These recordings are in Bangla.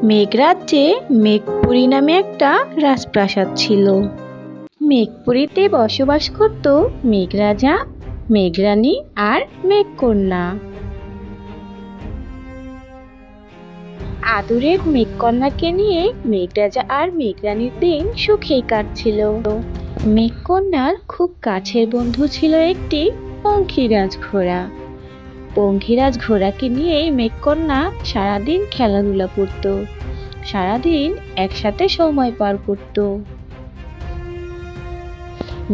মেঘরাজ্যে মেঘপুরী নামে একটা রাজপ্রাসাদ ছিল। মেঘপুরীতে বসবাস করত মেঘরাজা, মেঘরানী আর মেঘকন্যা। আদরের মেঘকন্যাকে নিয়ে মেঘরাজা আর মেঘরানীর দিন সুখেই কাটছিল। মেঘকন্যার খুব কাছের বন্ধু ছিল একটি পঙ্খিরাজ ঘোড়া। পঙ্খিরাজ ঘোড়াকে নিয়েই মেঘকন্যা সারাদিন খেলাধুলা করত, সারাদিন একসাথে সময় পার করত।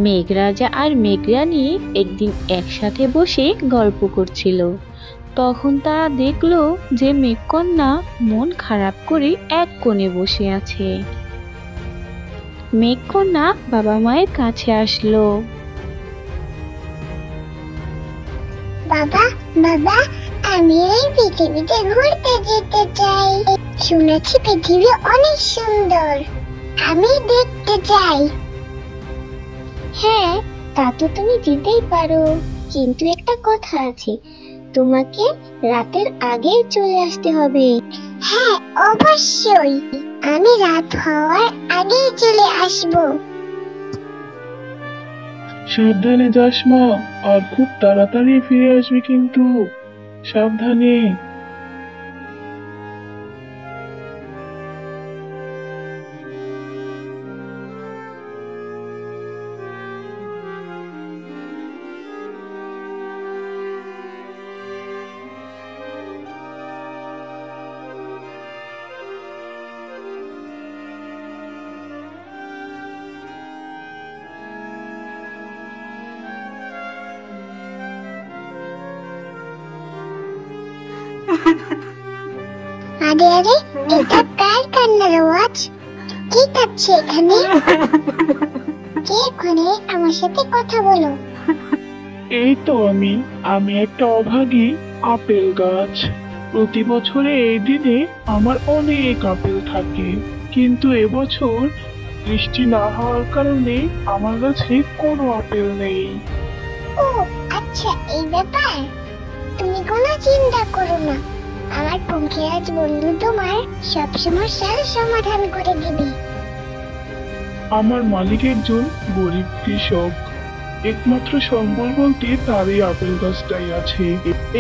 মেঘরাজা আর মেঘরানী একদিন একসাথে বসে গল্প করছিল। তখন তারা দেখলো যে মেঘকন্যা মন খারাপ করে এক কোণে বসে আছে। মেঘকন্যা বাবা মায়ের কাছে আসলো। বাবা বাবা, আমি এই পৃথিবীতে ঘুরতে যেতে চাই। শুনেছি পৃথিবী অনেক সুন্দর, আমি দেখতে চাই। হ্যাঁ, তা তো তুমি যেতেই পারো, কিন্তু একটা কথা আছে, তোমাকে রাতের আগে চলে আসতে হবে। হ্যাঁ অবশ্যই, আমি রাত হওয়ার আগেই চলে আসবো। সাবধানে যাস মা, আর খুব তাড়াতাড়ি ফিরে আসবি কিন্তু। সাবধানে। আরে আরে, এটা কার কান্নার আওয়াজ? কি কাচ্ছে এখানে? কে ওখানে? আমার সাথে কথা বলো। এই তো আমি একটা অভাগী আপেল গাছ। প্রতি বছরে এই দিনে আমার অনেক আপেল থাকে, কিন্তু এবছর বৃষ্টি না হওয়ার কারণে আমার গাছে কোনো আপেল নেই। ও আচ্ছা, এই ব্যাপার। তুমি কোনো চিন্তা করো না, আমার পঙ্খিরাজ বন্ধু তোমার সব সমস্যার সমাধান করে দিবে। আমার মালিক একজন গরিব কৃষক, একমাত্র সম্বল বলতে তার এই আপেল গাছটাই আছে।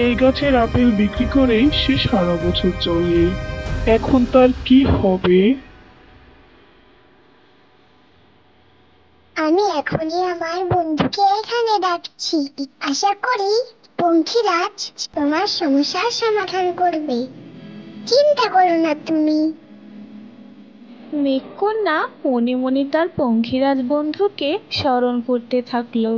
এই গাছের আপেল বিক্রি করেই সে সারা বছর চলে। এখন তার কি হবে? আমি এখনই আমার বন্ধুকে এখানে ডাকছি। আশা করি পঙ্খিরাজ তোমার সমস্যার সমাধান করবে। চিন্তা করো না তুমি। মেঘকন্যা মনে মনে তার পঙ্খিরাজ বন্ধুকে স্মরণ করতে থাকলো।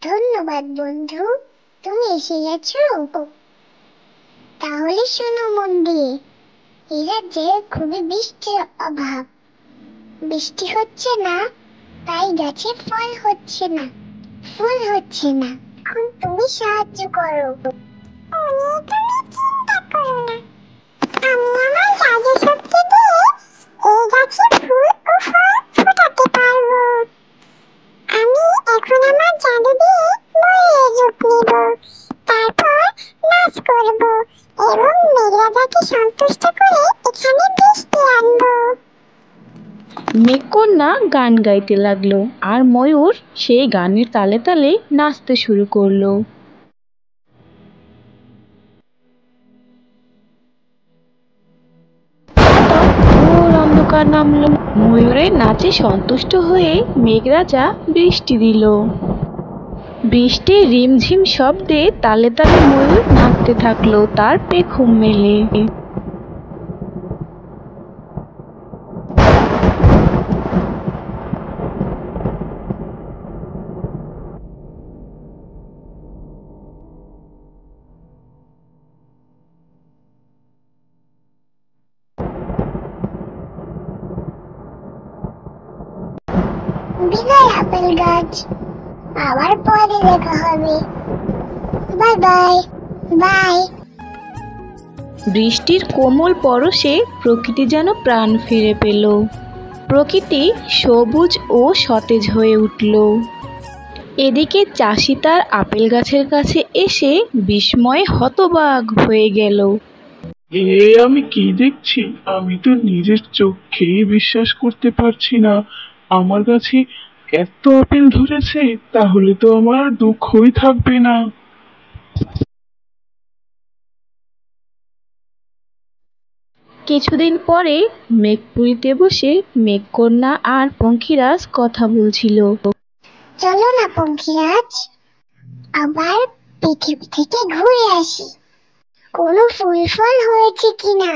ধন্যবাদ বন্ধু, তুমি এসে গেছো। তাহলে শোনো মন দিয়ে, এই রাজ্যে খুবই বৃষ্টির অভাব। বৃষ্টি হচ্ছে না, তাই গাছে ফল হচ্ছে না, ফুল হচ্ছে না। এখন তুমি সাহায্য করো। তুমি চিন্তা করো না, আমি আমার জাদু শক্তি দিয়ে এই গাছে ফুল ও ফল ফোটাতে পারবো। আমি এখন আমার জাদু দিয়ে বইয়ের রূপ নিব, তারপর নাচ করব এবং মেঘরাজাকে সন্তুষ্ট করে এখানে বৃষ্টি আনবো। মেঘকন্যা গান গাইতে লাগলো আর ময়ূর সেই গানের তালে তালে নাচতে শুরু করলো। ঘোর অন্ধকার নামলো। ময়ূরের নাচে সন্তুষ্ট হয়ে মেঘরাজা বৃষ্টি দিল। বৃষ্টির রিমঝিম শব্দে তালে তালে ময়ূর নাচতে থাকলো তার পেখম মেলে। বিদায় আপেল গাছ, আবার পরে দেখা হবে। Bye bye bye. বৃষ্টির কোমল পরশে প্রকৃতি যেন প্রাণ ফিরে পেল। প্রকৃতি সবুজ ও সতেজ হয়ে উঠল। এদিকে চাষি তার আপেল গাছের কাছে এসে বিস্ময়ে হতবাক হয়ে গেল। আমি কি দেখছি? আমি তো নিজের চোখেই বিশ্বাস করতে পারছি না। আমার কাছে এত আপেল ধরেছে, তাহলে তো আমার আর দুঃখই থাকবে না। কিছুদিন পরে মেঘপুরীতে বসে মেঘকন্যা আর পঙ্খিরাজ কথা বলছিল। চলো না পঙ্খিরাজ, আবার পৃথিবী থেকে ঘুরে আসি, কোনো ফুল ফল হয়েছে কিনা।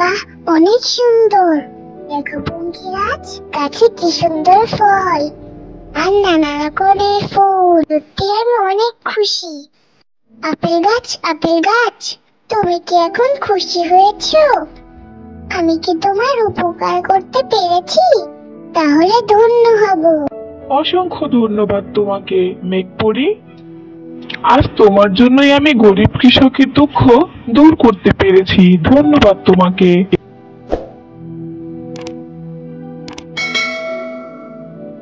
বাহ, অনেক সুন্দর। দেখো পঙ্খিরাজ, গাছে কি সুন্দর ফল আর নানা রকমের ফুল। সত্যি আমি অনেক খুশি। আপেল গাছ, তুমি কি এখন খুশি হয়েছো? আমি কি তোমার উপকার করতে পেরেছি? তাহলে ধন্য হব। অসংখ্য ধন্যবাদ তোমাকে মেঘপরি। আজ তোমার জন্যই আমি গরিব কৃষকের দুঃখ দূর করতে পেরেছি। ধন্যবাদ তোমাকে।